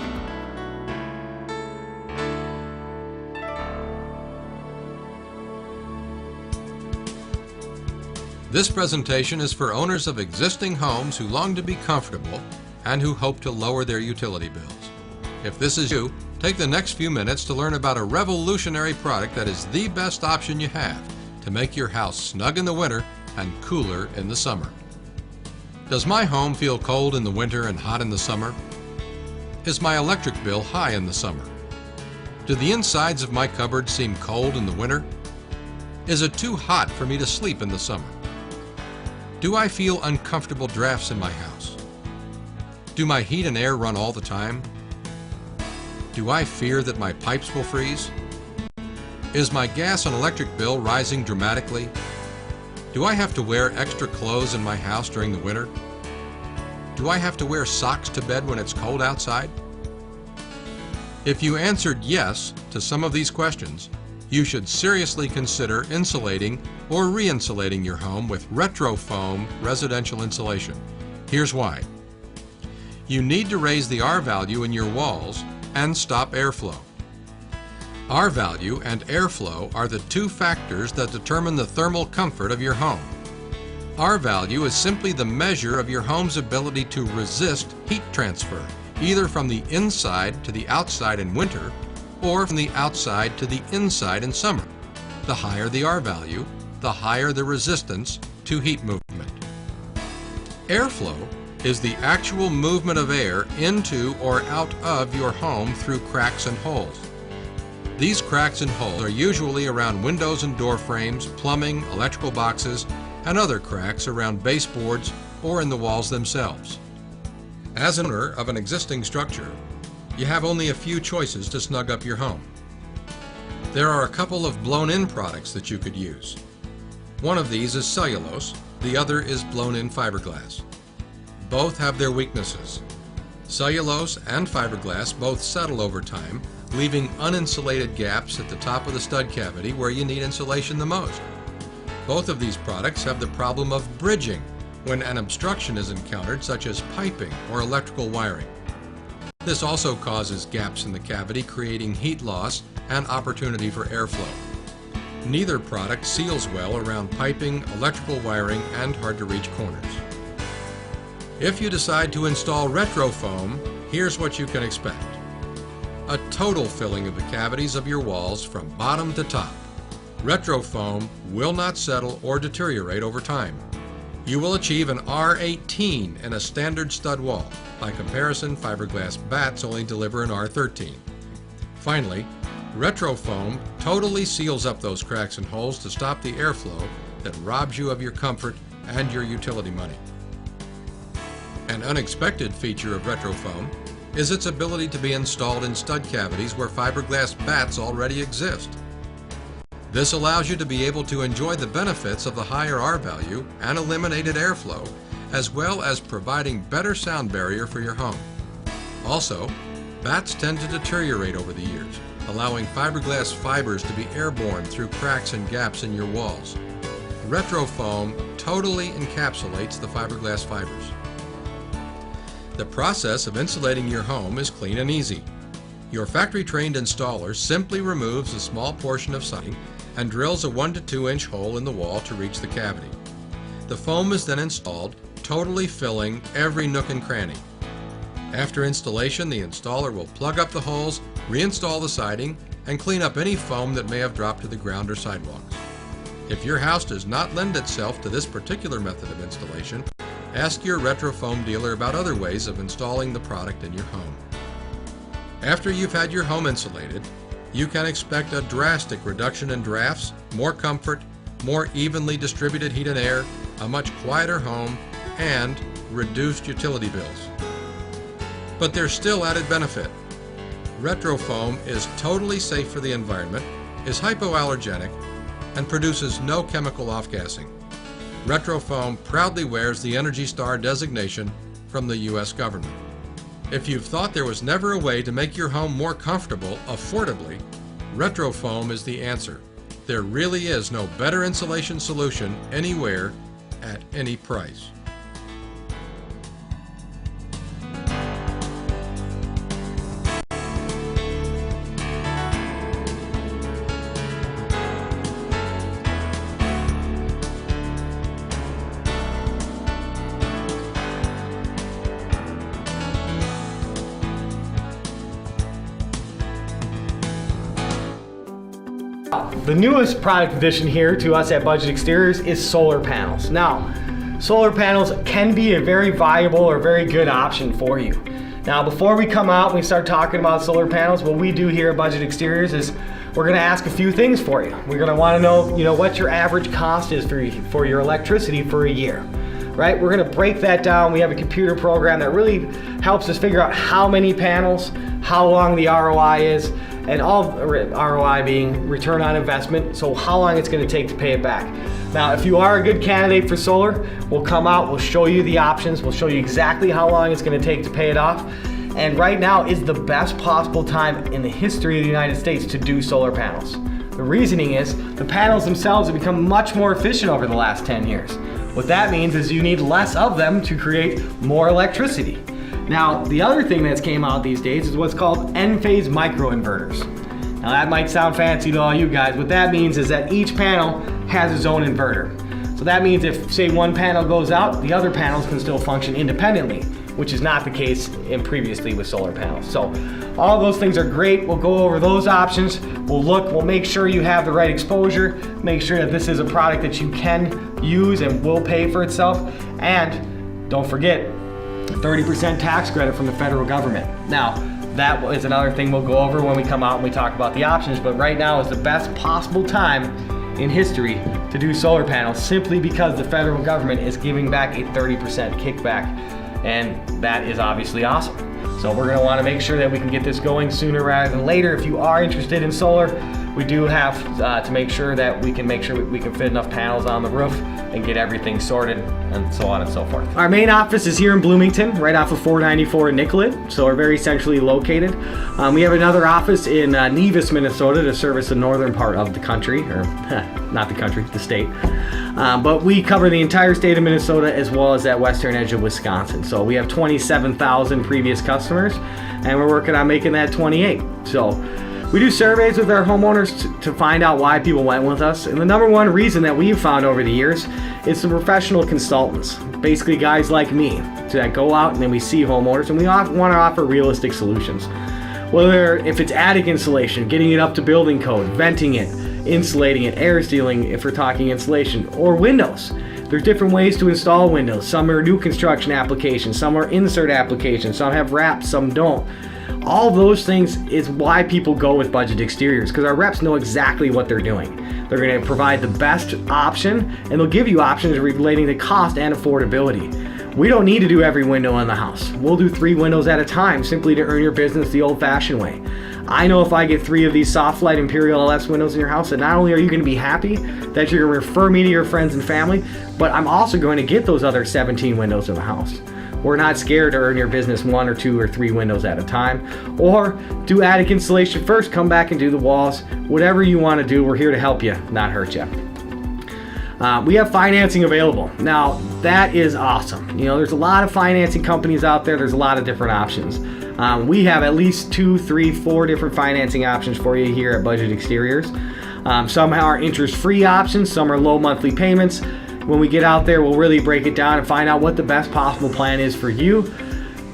This presentation is for owners of existing homes who long to be comfortable and who hope to lower their utility bills. If this is you, take the next few minutes to learn about a revolutionary product that is the best option you have to make your house snug in the winter and cooler in the summer. Does my home feel cold in the winter and hot in the summer? Is my electric bill high in the summer? Do the insides of my cupboards seem cold in the winter? Is it too hot for me to sleep in the summer? Do I feel uncomfortable drafts in my house? Do my heat and air run all the time? Do I fear that my pipes will freeze? Is my gas and electric bill rising dramatically? Do I have to wear extra clothes in my house during the winter? Do I have to wear socks to bed when it's cold outside? If you answered yes to some of these questions, you should seriously consider insulating or re-insulating your home with Retrofoam residential insulation. Here's why. You need to raise the R value in your walls and stop airflow. R value and airflow are the two factors that determine the thermal comfort of your home. R value is simply the measure of your home's ability to resist heat transfer, either from the inside to the outside in winter or from the outside to the inside in summer. The higher the R value, the higher the resistance to heat movement. Airflow is the actual movement of air into or out of your home through cracks and holes. These cracks and holes are usually around windows and door frames, plumbing, electrical boxes, and other cracks around baseboards or in the walls themselves. As an owner of an existing structure, you have only a few choices to snug up your home. There are a couple of blown-in products that you could use. One of these is cellulose, the other is blown-in fiberglass. Both have their weaknesses. Cellulose and fiberglass both settle over time, leaving uninsulated gaps at the top of the stud cavity where you need insulation the most. Both of these products have the problem of bridging when an obstruction is encountered, such as piping or electrical wiring. This also causes gaps in the cavity, creating heat loss and opportunity for airflow. Neither product seals well around piping, electrical wiring, and hard-to-reach corners. If you decide to install Retrofoam, here's what you can expect. A total filling of the cavities of your walls from bottom to top. Retrofoam will not settle or deteriorate over time. You will achieve an R18 in a standard stud wall. By comparison, fiberglass bats only deliver an R13. Finally, Retrofoam totally seals up those cracks and holes to stop the airflow that robs you of your comfort and your utility money. An unexpected feature of Retrofoam is its ability to be installed in stud cavities where fiberglass bats already exist. This allows you to be able to enjoy the benefits of the higher R value and eliminated airflow, as well as providing better sound barrier for your home. Also, bats tend to deteriorate over the years, allowing fiberglass fibers to be airborne through cracks and gaps in your walls. Retrofoam totally encapsulates the fiberglass fibers. The process of insulating your home is clean and easy. Your factory-trained installer simply removes a small portion of siding and drills a 1 to 2 inch hole in the wall to reach the cavity. The foam is then installed, totally filling every nook and cranny. After installation, the installer will plug up the holes, reinstall the siding, and clean up any foam that may have dropped to the ground or sidewalks. If your house does not lend itself to this particular method of installation, ask your Retrofoam dealer about other ways of installing the product in your home. After you've had your home insulated, you can expect a drastic reduction in drafts, more comfort, more evenly distributed heat and air, a much quieter home, and reduced utility bills. But there's still added benefit. Retrofoam is totally safe for the environment, is hypoallergenic, and produces no chemical off-gassing. Retrofoam proudly wears the ENERGY STAR designation from the U.S. government. If you've thought there was never a way to make your home more comfortable affordably, Retrofoam is the answer. There really is no better insulation solution anywhere at any price. The newest product addition here to us at Budget Exteriors is solar panels. Now, solar panels can be a very viable or very good option for you. Now, before we come out and we start talking about solar panels, what we do here at Budget Exteriors is we're going to ask a few things for you. We're going to want to know, what your average cost is for your electricity for a year. Right? We're going to break that down. We have a computer program that really helps us figure out how many panels, how long the ROI is, and all ROI being return on investment, so how long it's going to take to pay it back. Now, if you are a good candidate for solar, we'll come out, we'll show you the options, we'll show you exactly how long it's going to take to pay it off. And right now is the best possible time in the history of the United States to do solar panels. The reasoning is the panels themselves have become much more efficient over the last 10 years. What that means is you need less of them to create more electricity. Now, the other thing that's came out these days is what's called Enphase microinverters. Now, that might sound fancy to all you guys. What that means is that each panel has its own inverter. So that means if, say, one panel goes out, the other panels can still function independently, which is not the case previously with solar panels. So all those things are great. We'll go over those options. We'll make sure you have the right exposure, make sure that this is a product that you can use and will pay for itself. And don't forget, 30% tax credit from the federal government. Now, that is another thing we'll go over when we come out and we talk about the options, but right now is the best possible time in history to do solar panels simply because the federal government is giving back a 30% kickback, and that is obviously awesome. So we're going to want to make sure that we can get this going sooner rather than later. If you are interested in solar, we do have to make sure that we can fit enough panels on the roof and get everything sorted and so on and so forth. Our main office is here in Bloomington, right off of 494 in Nicollet, so we're very centrally located. We have another office in Nevis, Minnesota to service the northern part of the country, or not the country, the state. But we cover the entire state of Minnesota as well as that western edge of Wisconsin. So we have 27,000 previous customers, and we're working on making that 28. So we do surveys with our homeowners to find out why people went with us. And the number one reason that we've found over the years is the professional consultants, basically guys like me, that go out and then we see homeowners and we want to offer realistic solutions. Whether if it's attic insulation, getting it up to building code, venting it, insulating it, air sealing if we're talking insulation, or windows. There's different ways to install windows. Some are new construction applications, some are insert applications, some have wraps, some don't. All those things is why people go with Budget Exteriors, because our reps know exactly what they're doing. They're going to provide the best option, and they'll give you options relating to cost and affordability. We don't need to do every window in the house. We'll do 3 windows at a time simply to earn your business the old-fashioned way. I know if I get 3 of these Softlight Imperial LS windows in your house, that not only are you going to be happy that you're going to refer me to your friends and family, but I'm also going to get those other 17 windows in the house. We're not scared to earn your business 1 or 2 or 3 windows at a time. Or do attic insulation first, come back and do the walls. Whatever you want to do, we're here to help you, not hurt you. We have financing available. Now, that is awesome. There's a lot of financing companies out there. There's a lot of different options. We have at least 2, 3, 4 different financing options for you here at Budget Exteriors. Some are interest-free options. Some are low monthly payments. When we get out there, we'll really break it down and find out what the best possible plan is for you.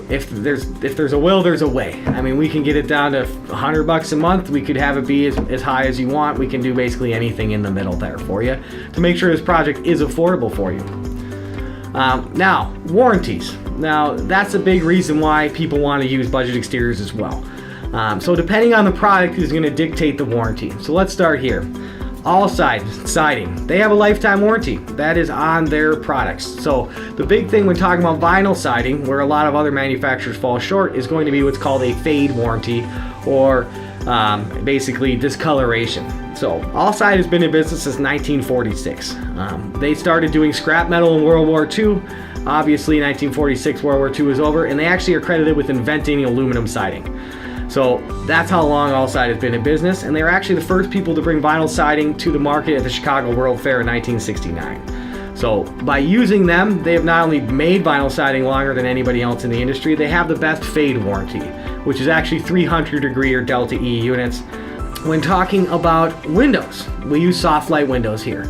if there's a will, there's a way. I mean, we can get it down to $100 a month. We could have it be as high as you want. We can do basically anything in the middle there for you to make sure this project is affordable for you. Now, warranties. Now, that's a big reason why people want to use Budget Exteriors as well. So depending on the product is going to dictate the warranty. So let's start here. All siding, they have a lifetime warranty. That is on their products. So the big thing when talking about vinyl siding, where a lot of other manufacturers fall short, is going to be what's called a fade warranty, or basically discoloration. So All Side has been in business since 1946. They started doing scrap metal in World War II. Obviously 1946, World War II is over, and they actually are credited with inventing aluminum siding. So that's how long All Side has been in business, and they were actually the first people to bring vinyl siding to the market at the Chicago World Fair in 1969. So by using them, they have not only made vinyl siding longer than anybody else in the industry, they have the best fade warranty, which is actually 300 degree or Delta E units. When talking about windows, we use soft light windows here.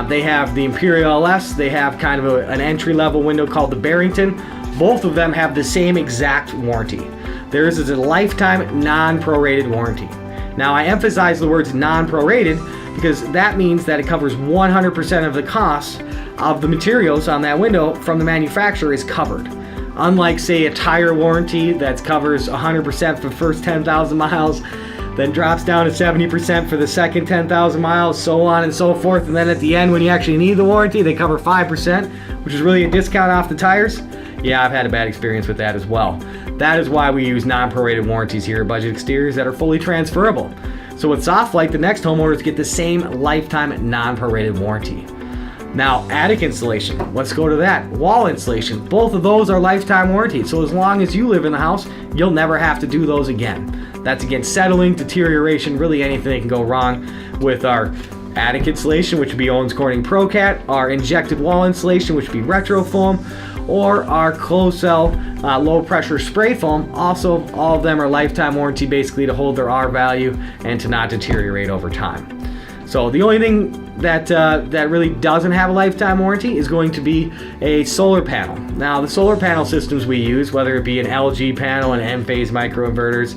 They have the Imperial LS, they have kind of an entry-level window called the Barrington. Both of them have the same exact warranty. Theirs is a lifetime non-prorated warranty. Now, I emphasize the words non-prorated because that means that it covers 100% of the costs of the materials on that window from the manufacturer is covered. Unlike, say, a tire warranty that covers 100% for the first 10,000 miles, then drops down to 70% for the second 10,000 miles, so on and so forth, and then at the end when you actually need the warranty, they cover 5%, which is really a discount off the tires. Yeah, I've had a bad experience with that as well. That is why we use non-prorated warranties here at Budget Exteriors that are fully transferable. So with Softlight, the next homeowners get the same lifetime non-prorated warranty. Now, attic insulation, let's go to that. Wall insulation, both of those are lifetime warranties. So as long as you live in the house, you'll never have to do those again. That's against settling, deterioration, really anything that can go wrong with our attic insulation, which would be Owens Corning ProCat, our injected wall insulation, which would be Retrofoam, or our closed-cell low pressure spray foam. Also, all of them are lifetime warranty basically to hold their R value and to not deteriorate over time. So the only thing that really doesn't have a lifetime warranty is going to be a solar panel. Now, the solar panel systems we use, whether it be an LG panel and M-phase microinverters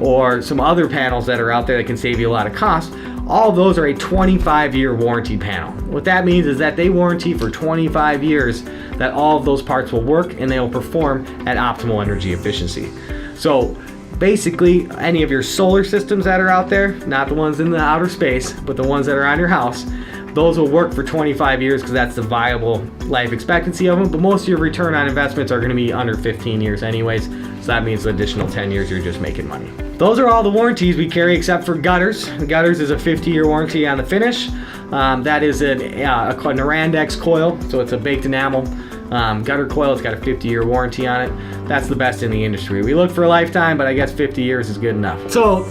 or some other panels that are out there that can save you a lot of cost, all of those are a 25-year warranty panel. What that means is that they warranty for 25 years that all of those parts will work and they will perform at optimal energy efficiency. So basically, any of your solar systems that are out there, not the ones in the outer space, but the ones that are on your house, those will work for 25 years because that's the viable life expectancy of them, but most of your return on investments are going to be under 15 years anyways, so that means the additional 10 years you're just making money. Those are all the warranties we carry except for gutters. Gutters is a 50-year warranty on the finish. That is a Norandex coil, so it's a baked enamel gutter coil. It's got a 50-year warranty on it. That's the best in the industry. We look for a lifetime, but I guess 50 years is good enough. So,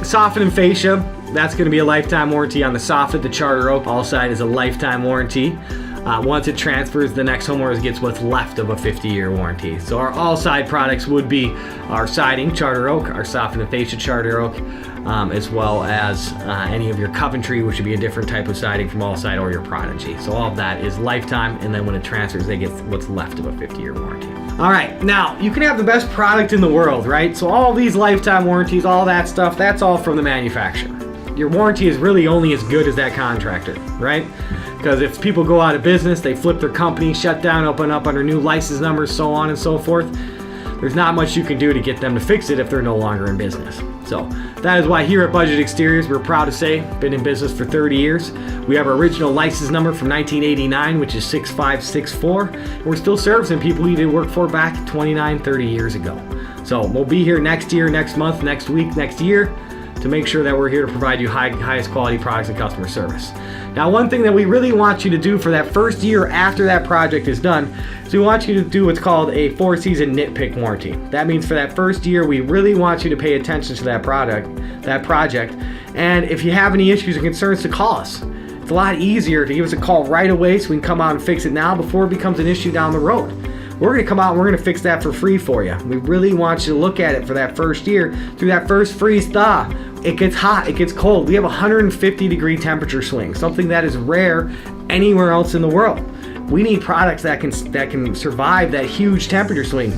soffit and fascia, that's going to be a lifetime warranty on the soffit. The Charter Oak All Side is a lifetime warranty. Once it transfers, the next homeowner gets what's left of a 50-year warranty. So our All Side products would be our siding, Charter Oak, our soffit and fascia, Charter Oak, as well as any of your Coventry, which would be a different type of siding from All Side, or your Prodigy. So all of that is lifetime, and then when it transfers, they get what's left of a 50-year warranty. All right, now you can have the best product in the world, right? So all these lifetime warranties, all that stuff, that's all from the manufacturer. Your warranty is really only as good as that contractor, right? Because if people go out of business, they flip their company, shut down, open up under new license numbers, so on and so forth, there's not much you can do to get them to fix it if they're no longer in business. So that is why here at Budget Exteriors, we're proud to say, been in business for 30 years. We have our original license number from 1989, which is 6564. And we're still servicing people we did work for back 29, 30 years ago. So we'll be here next year, next month, next week, next year, to make sure that we're here to provide you highest quality products and customer service. Now, one thing that we really want you to do for that first year after that project is done is we want you to do what's called a 4-season nitpick warranty. That means for that first year, we really want you to pay attention to that project, and if you have any issues or concerns, to call us. It's a lot easier to give us a call right away so we can come out and fix it now before it becomes an issue down the road. We're going to come out and we're going to fix that for free for you. We really want you to look at it for that first year, through that first freeze thaw. It gets hot, it gets cold. We have 150 degree temperature swings, something that is rare anywhere else in the world. We need products that can survive that huge temperature swing.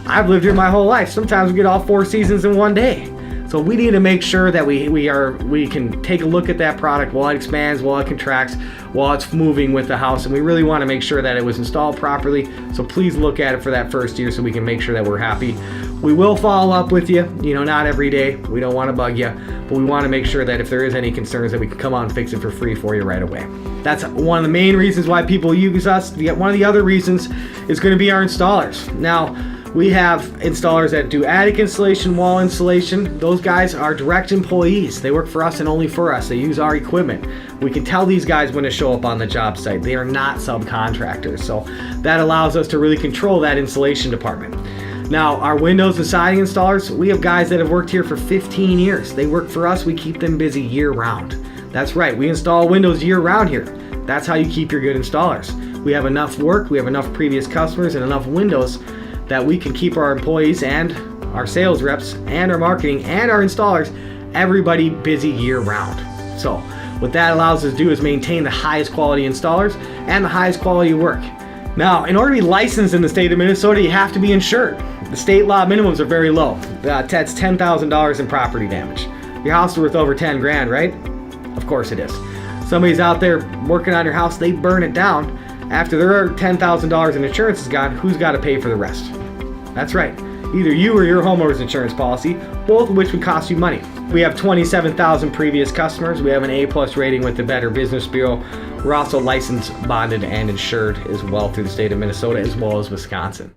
I've lived here my whole life. Sometimes we get all 4 seasons in one day. So we need to make sure that we can take a look at that product while it expands, while it contracts, while it's moving with the house, and we really want to make sure that it was installed properly. So please look at it for that first year so we can make sure that we're happy. We will follow up with you, not every day. We don't want to bug you, but we want to make sure that if there is any concerns that we can come out and fix it for free for you right away. That's one of the main reasons why people use us. One of the other reasons is going to be our installers. Now, we have installers that do attic insulation, wall insulation. Those guys are direct employees. They work for us and only for us. They use our equipment. We can tell these guys when to show up on the job site. They are not subcontractors. So that allows us to really control that insulation department. Now, our windows and siding installers, we have guys that have worked here for 15 years. They work for us. We keep them busy year round. That's right. We install windows year round here. That's how you keep your good installers. We have enough work. We have enough previous customers and enough windows that we can keep our employees and our sales reps and our marketing and our installers, everybody busy year round. So what that allows us to do is maintain the highest quality installers and the highest quality work. Now, in order to be licensed in the state of Minnesota, you have to be insured. The state law minimums are very low. That's $10,000 in property damage. Your house is worth over 10 grand, right? Of course it is. Somebody's out there working on your house, they burn it down. After their $10,000 in insurance is gone, who's got to pay for the rest? That's right. Either you or your homeowner's insurance policy, both of which would cost you money. We have 27,000 previous customers. We have an A+ rating with the Better Business Bureau. We're also licensed, bonded, and insured as well through the state of Minnesota as well as Wisconsin.